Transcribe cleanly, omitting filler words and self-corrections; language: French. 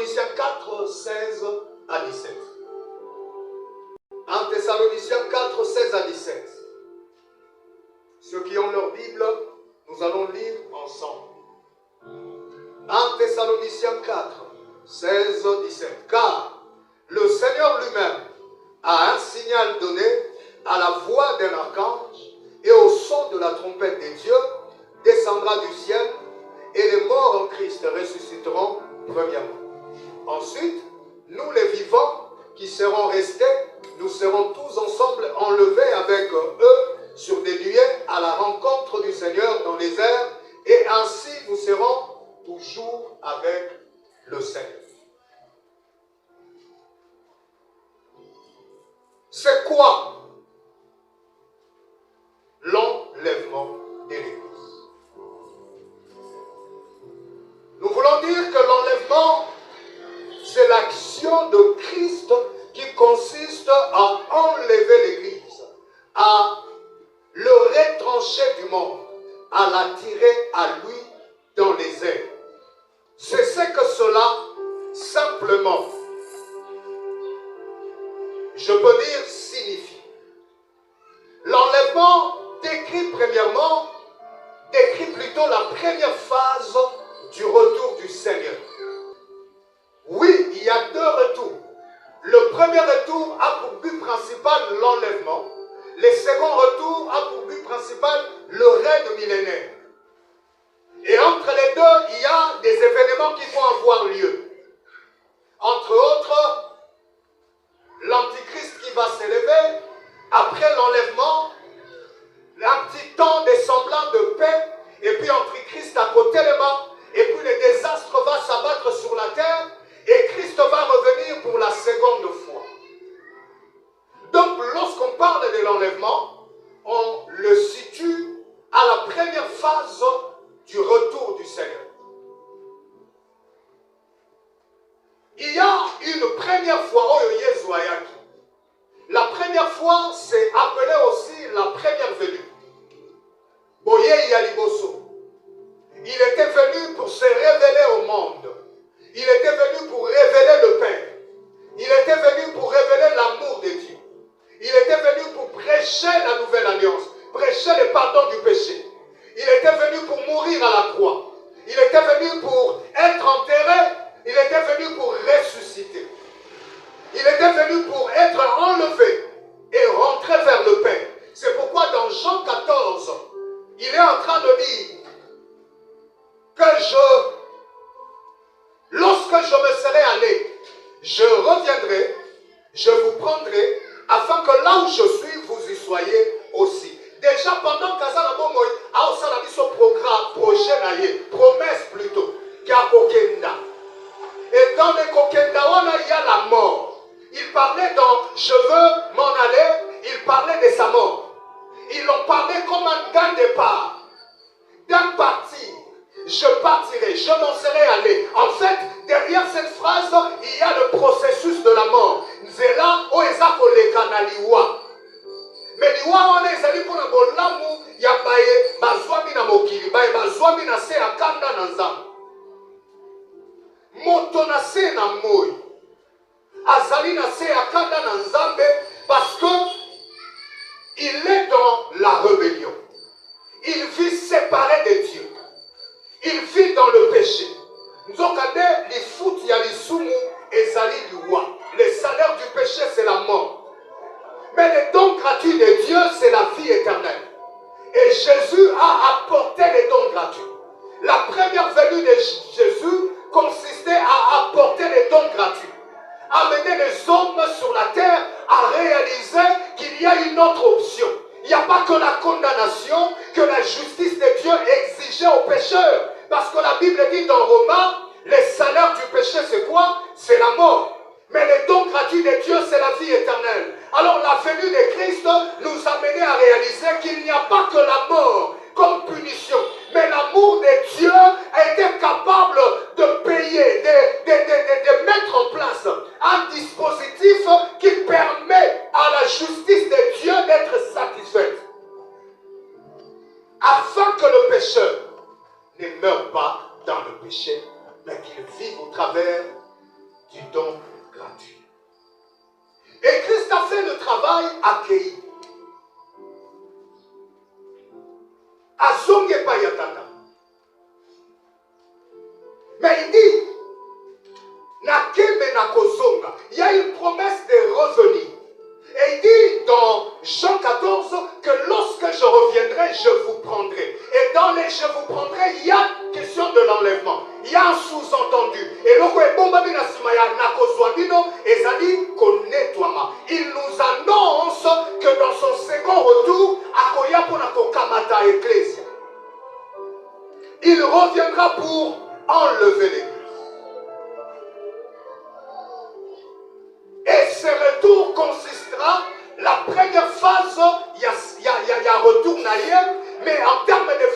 Thessaloniciens 4, 16 à 17. 1 Thessaloniciens 4, 16 à 17. Ceux qui ont leur Bible, nous allons lire ensemble. 1 Thessaloniciens 4, 16, 17. Car le Seigneur lui-même a un signal donné à la voix d'un archange et au son de la trompette des dieux, descendra du ciel et les morts en Christ ressusciteront premièrement. Ensuite, nous les vivants qui serons restés, nous serons tous ensemble enlevés avec eux sur des nuées à la rencontre du Seigneur dans les airs, et ainsi nous serons toujours avec le Seigneur. C'est quoi l'enlèvement de l'Église? Nous voulons dire que l'enlèvement, c'est l'action de Christ qui consiste à enlever l'Église, à le retrancher du monde, à l'attirer à lui dans les airs. C'est ce que cela, simplement, je peux dire, signifie. L'enlèvement décrit plutôt la première phase du retour du Seigneur. Oui, il y a deux retours. Le premier retour a pour but principal l'enlèvement. Le second retour a pour but principal le règne millénaire. Et entre les deux, il y a des événements qui vont avoir lieu. Entre autres, l'Antichrist qui va s'élever, après l'enlèvement, un petit temps de semblant de paix, et puis Antichrist à côté les mains, et puis le désastre va s'abattre sur la terre, et Christ va revenir pour la seconde fois. Donc, lorsqu'on parle de l'enlèvement, on le situe à la première phase du retour du Seigneur. Il y a une première fois, la première fois, c'est appelé aussi la première venue. Boye Yaliboso. Il était venu pour se révéler au monde. Il était venu pour révéler le Père. Il était venu pour révéler l'amour de Dieu. Il était venu pour prêcher la nouvelle alliance, prêcher le pardon du péché. Il était venu pour mourir à la croix. Il était venu pour être enterré. Il était venu pour ressusciter. Il était venu pour être enlevé et rentrer vers le Père. C'est pourquoi dans Jean 14, il est en train de dire que lorsque je me serai allé, je reviendrai, je vous prendrai, afin que là où je suis, vous y soyez aussi. Déjà pendant qu'Azana Bomoy a aussi son programme, projet, promesse plutôt, qui a Kokenda. Et dans les Kokenda, il y a la mort. Il parlait dans je veux m'en aller, il parlait de sa mort. Ils l'ont parlé comme d'un départ, d'un parti. Je partirai, je m'en serai allé. En fait, derrière cette phrase, il y a le processus de la mort. Nzela oeza koleka na liwa. Mais liwa wana ezali pona bolamu ya baye bazwami na mokili, baye bazwami na se akanda na nzambe. Moto na se na moi. Azali na se akanda na nzambe parce que il est dans la rébellion. Il vit séparé de Dieu. Il vit dans le péché. Nous avons les foot, il y a les soumou et zali du roi. Le salaire du péché, c'est la mort. Mais le don gratuit de Dieu, c'est la vie éternelle. Et Jésus a apporté les dons gratuits. La première venue de Jésus consistait à apporter les dons gratuits. Amener les hommes sur la terre à réaliser qu'il y a une autre option. Il n'y a pas que la condamnation, que la justice de Dieu exigeait aux pécheurs. Parce que la Bible dit dans Romains, le salaire du péché c'est quoi? C'est la mort. Mais le don gratuit de Dieu c'est la vie éternelle. Alors la venue de Christ nous a mené à réaliser qu'il n'y a pas que la mort comme punition. Mais l'amour de Dieu a été capable de payer, de mettre en place un dispositif qui permet à la justice de Dieu d'être satisfaite. Afin que le pécheur ne meure pas dans le péché, mais qu'il vive au travers du don gratuit. Et Christ a fait le travail accueilli. Azonge payatata. Mais il dit, Nakeme nakozonga. Il y a une promesse de revenir. Et il dit dans Jean 14 que lorsque je reviendrai, je vous prendrai. Et dans les je vous prendrai, il y a question de l'enlèvement. Il y a un sous-entendu. Et il nous annonce que dans son second retour, il reviendra pour enlever l'église. Et ce retour consistera, la première phase, il y a retour naïef, mais en termes de